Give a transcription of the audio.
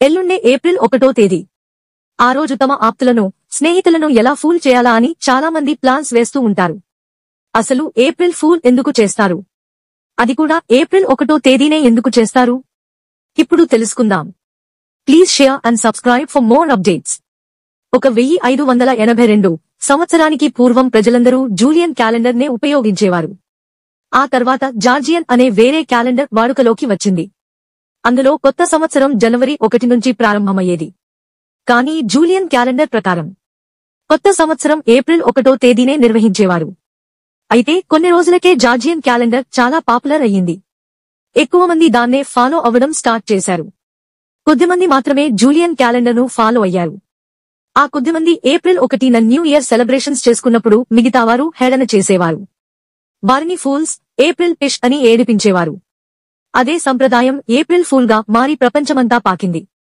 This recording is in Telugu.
ఎల్లుండే ఏప్రిల్ 1వ తేదీ. ఆ రోజు తమ ఆప్తులను, స్నేహితులను ఎలా ఫూల్ చేయాలా అని చాలామంది ప్లాన్స్ వేస్తూ ఉంటారు. అసలు ఏప్రిల్ ఫూల్ ఎందుకు చేస్తారు? అది కూడా ఏప్రిల్ 1వ తేదీనే ఎందుకు చేస్తారు? ఇప్పుడు తెలుసుకుందాం. Please share and subscribe for more updates. 1582 సంవత్సరానికి పూర్వం ప్రజలందరూ జూలియన్ క్యాలెండర్ నే ఉపయోగించేవారు. ఆ తర్వాత జార్జియన్ అనే వేరే క్యాలెండర్ వాడుకలోకి వచ్చింది. అందులో కొత్త సంవత్సరం జనవరి 1 నుంచి ప్రారంభమయ్యేది. కానీ జూలియన్ క్యాలెండర్ ప్రకారం కొత్త సంవత్సరం ఏప్రిల్ 1వ తేదీనే నిర్వహించేవారు. అయితే కొన్ని రోజులకే జార్జియన్ క్యాలెండర్ చాలా పాపులర్ అయ్యింది. ఎక్కువ మంది దాన్నే ఫాలో అవ్వడం స్టార్ట్ చేశారు. కొద్దిమంది మాత్రమే జూలియన్ క్యాలెండర్ ను ఫాలో అయ్యారు. ఆ కొద్దిమంది ఏప్రిల్ 1న న్యూ ఇయర్ సెలబ్రేషన్స్ చేసుకున్నప్పుడు మిగతావారు హేళన చేసేవారు. వారిని ఫూల్స్, ఏప్రిల్ ఫిష్ అని ఏడిపించేవారు. అదే సంప్రదాయం ఏప్రిల్ ఫూల్ గా మారి ప్రపంచమంతా పాకింది.